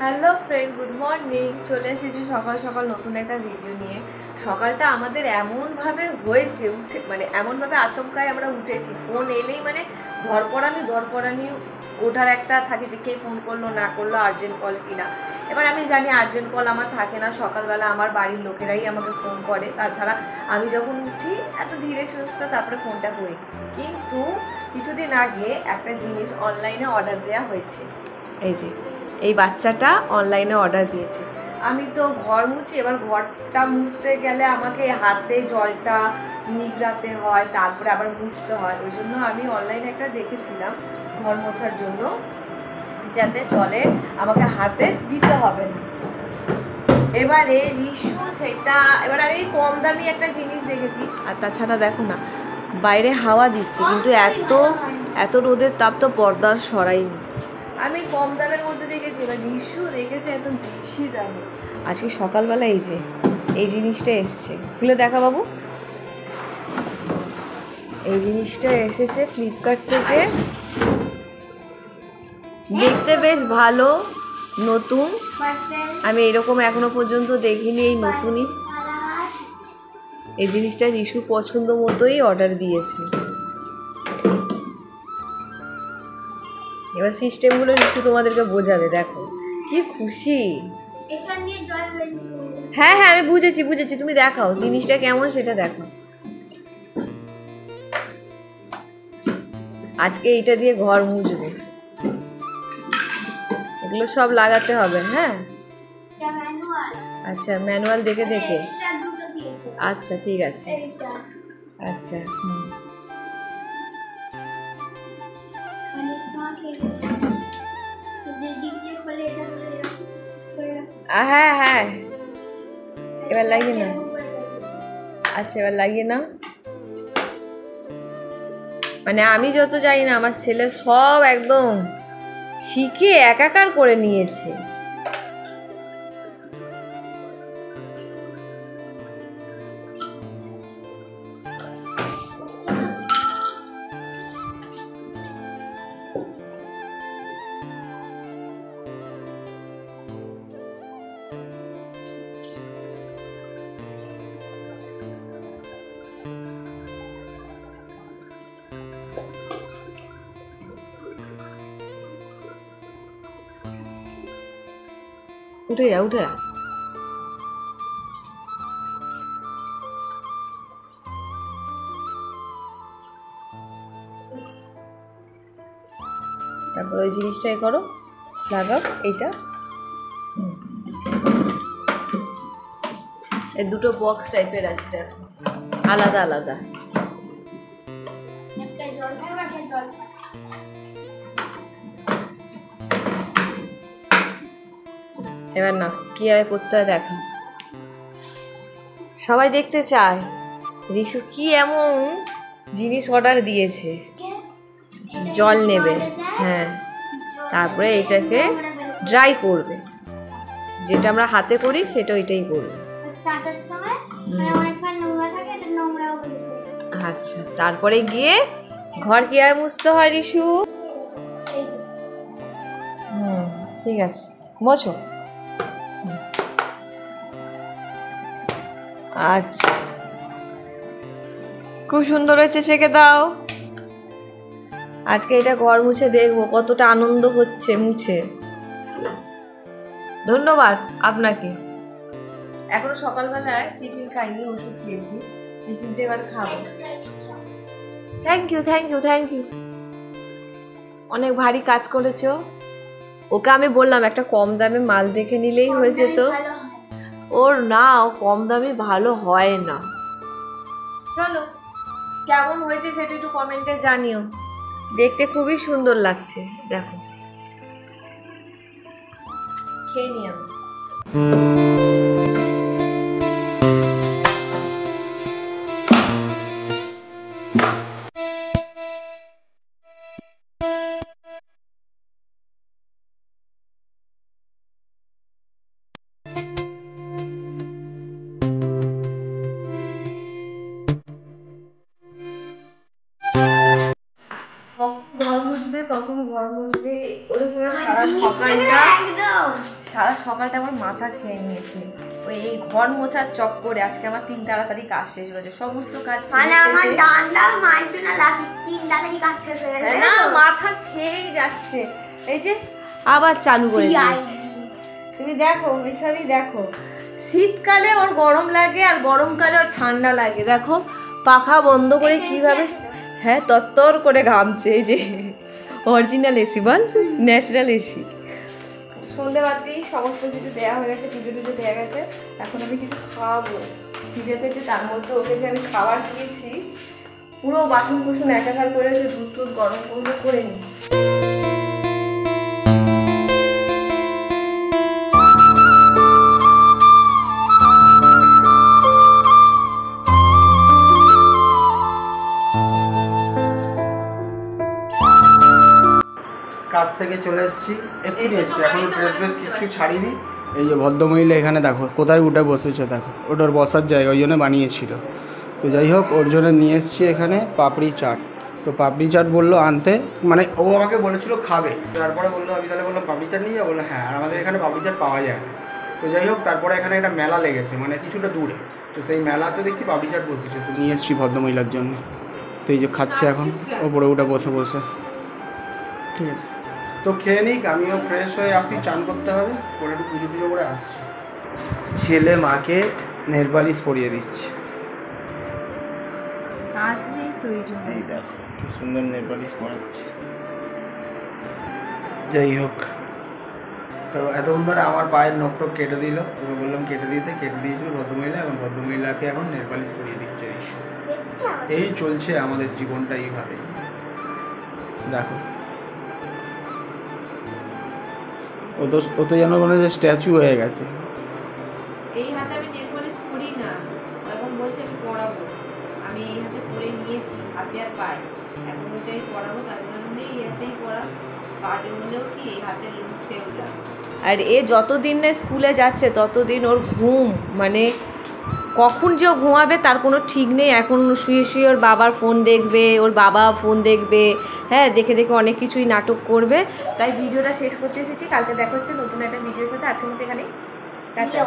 Hello friend, good morning. চলে এসেছি সকাল সকাল নতুন একটা ভিডিও নিয়ে। সকালটা আমাদের এমনভাবে হয়েছে মানে এমনভাবে আচমকায় আমরা উঠেছি। ফোন এলেই মানে ধরপড়ানি ওঠার একটা থাকে যে কে ফোন করলো না করলো, আর্জেন্ট কল কিনা। এবার আমি জানি আর্জেন্ট কল আমার থাকে না, সকালবেলা আমার বাড়ির লোকেরাই আমাকে ফোন করে। তাছাড়া আমি যখন উঠি এত ধীরে সুস্থ তারপরে ফোনটা করি। কিন্তু কিছুদিন আগে একটা জিনিস অনলাইনে অর্ডার দেওয়া হয়েছে। এই বাচ্চাটা অনলাইনে অর্ডার দিয়েছে। আমি তো ঘর মুছি, এবার ঘরটা মুছতে গেলে আমাকে হাতে জলটা নিগড়াতে হয়, তারপরে আবার মুছতে হয়। ওই জন্য আমি অনলাইনে একটা দেখেছিলাম ঘর মোছার জন্য, যাতে জলে আমাকে হাতে দিতে হবে না। এবারে রিশু সেটা, এবার আমি কম দামি একটা জিনিস দেখেছি। আর তাছাড়া দেখো না, বাইরে হাওয়া দিচ্ছে কিন্তু এত রোদের তাপ তো পর্দার সরাইনি। আমি কম দামের মধ্যে দেখেছি, এবার রিশু দেখেছে এত বেশি দামে। আজকে সকালবেলা এই জিনিসটা এসছে, খুলে দেখা বাবু। এই জিনিসটা এসেছে ফ্লিপকার্ট থেকে, দেখতে বেশ ভালো, নতুন। আমি এরকম এখনো পর্যন্ত দেখিনি, এই নতুনই। এই জিনিসটা রিশু পছন্দ মতোই অর্ডার দিয়েছে। এবার সিস্টেমগুলো রিশু তোমাদেরকে বোঝাবে, দেখো কি খুশি। হ্যাঁ হ্যাঁ, আমি বুঝেছি, তুমি দেখাও জিনিসটা কেমন সেটা দেখো। আজকে এইটা দিয়ে ঘর মুছবে, এগুলো সব লাগাতে হবে। হ্যাঁ আচ্ছা, ম্যানুয়াল দেখে আচ্ছা ঠিক আছে। আচ্ছা হ্যাঁ হ্যাঁ, এবার লাগিয়ে না। আচ্ছা এবার লাগিয়ে নাও। মানে আমি যত জানি না, আমার ছেলে সব একদম শিখে একাকার করে নিয়েছে। উঠে যা তারপর ওই জিনিসটাই করো, লাগাও এইটা। এই দুটো বক্স টাইপের আছে, দেখো আলাদা আলাদা। এবার না কিভাবে করতে হয় দেখো, সবাই দেখতে চায় রিশু কি এমন জিনিস অর্ডার দিয়েছে। জল নেবে, হ্যাঁ, তারপরে এটাকে ড্রাই করবে, যেটা আমরা হাতে করি সেটা ওইটাই করবে। আচ্ছা, তারপরে গিয়ে ঘর কিভাবে মুছতে হয় রিশু? ঠিক আছে, মোছো। আচ্ছা, খুব সুন্দর হয়েছে, ছেঁকে দাও। আজকে এটা ঘর মুছে দেখবো কতটা আনন্দ হচ্ছে মুছে। ধন্যবাদ আপনাকে। এখনো সকালবেলায় টিফিন খাইনি, ওষুধ খেয়েছি, টিফিনটা এবার খাবো। Thank you. অনেক ভারী কাজ করেছো। ওকে আমি বললাম একটা কম দামে মাল দেখে নিলেই হয়ে যেত। ওর না, ও কম দামে ভালো হয় না। চলো, কেমন হয়েছে সেটা একটু কমেন্টে জানিও। দেখতে খুবই সুন্দর লাগছে, দেখো। খেয়ে নি আমি। কখন ঘর মুছবে সারা সকালটা সারা সকালটা আমার মাথা খেয়ে নিয়েছে ওই এই ঘর মোছার চক্করে। আজকে আমার 3 তাড়াতাড়ি কাজ শেষ হয়েছে, সমস্ত কাজ মানে আমার ডান্ডা মাইন্ড না লাগে 3 তাড়াতাড়ি কাজ শেষ হয়ে গেছে না, মাথা খেয়েই যাচ্ছে। এই যে আবার চালু করে দিয়েছে, তুমি দেখো এসবই দেখো। শীতকালে ওর গরম লাগে আর গরমকালে ওর ঠান্ডা লাগে। দেখো পাখা বন্ধ করে কিভাবে, হ্যাঁ তত্তর করে ঘামছে। এই যে অরিজিনাল এসি বল, ন্যাচারাল এসি। সন্ধ্যেবাতি সমস্ত কিছু দেওয়া হয়ে গেছে, পুজো টুজো দেওয়া গেছে। এখন আমি কিছু খাওয়াবো, খিদে পেয়েছে। তার মধ্যে ওকে যে আমি খাবার দিয়েছি, পুরো বাসন কুসুন একাকার করে সে দুধ টুধ গরম করে নিই। কাজ থেকে চলে এসেছি, একটু এসেছি, এখন ড্রেস ফ্রেস কিছু ছাড়িনি। এই যে ভদ্রমহিলা এখানে দেখো কোথায় উঠে বসেছে, দেখো ওটার বসার জায়গা, ওই জন্য বানিয়েছিল। তো যাই হোক, ওর জন্য নিয়ে এসেছি এখানে পাপড়ি চাট। তো পাপড়ি চাট বললো আনতে, মানে ও আমাকে বলেছিল খাবে, তারপরে বললো আমি তাহলে বললো পাপড়ি চাট নিয়ে যাবো। বললো হ্যাঁ, আর আমাদের এখানে পাপড়ি চাট পাওয়া যায় না। তো যাই হোক, তারপরে এখানে একটা মেলা লেগেছে, মানে কিছুটা দূরে। তো সেই মেলাতে দেখছি পাপড়ি চাট বসেছে, তো নিয়ে এসেছি ভদ্রমহিলার জন্য। তো এই যে খাচ্ছে এখন ওপরে উঠে বসে বসে। ঠিক আছে, তো খেয়ে নিক, আমিও ফ্রেশ হয়ে আসি, চান করতে হবে, করে একটু পুজো টুজো করে আসছি। ছেলে মাকে নেল পালিশ পরিয়ে দিচ্ছে, এই দেখো কি সুন্দর নেল পালিশ পরাচ্ছে। যাই হোক, তো এতক্ষণ ধরে আমার পায়ের নখ টক কেটে দিল, ওকে বললাম কেটে দিয়েছিল ভদ্রমহিলা, এবং ভদ্রমহিলাকে এখন নেল পালিশ পরিয়ে দিচ্ছে। এই চলছে আমাদের জীবনটা এইভাবে, দেখো। ও তো যেন মনে হয় স্ট্যাচু হয়ে গেছে। এই হাতে আমি নেল পলিশ করি না, এখন বলছে আমি পরাবো। আমি এই হাতে পরে নিয়েছি, হাতে আর পায়ে। এখন বলছে আমি পরাবো, তার জন্য এই হাতেই পরা। কাজে হলেও কি এই হাতের উঠেও যাবে। আর এ যতদিন না স্কুলে যাচ্ছে ততদিন ওর ঘুম, মানে কখন যে ও ঘুমাবে তার কোনো ঠিক নেই। এখন শুয়ে শুয়ে ওর বাবার ফোন দেখবে, ওর বাবা ফোন দেখবে, হ্যাঁ দেখে দেখে অনেক কিছুই নাটক করবে। তাই ভিডিওটা শেষ করতে এসেছি, কালকে দেখা হচ্ছে নতুন একটা ভিডিওর সাথে। আজকের মতো এখানেই টাটা।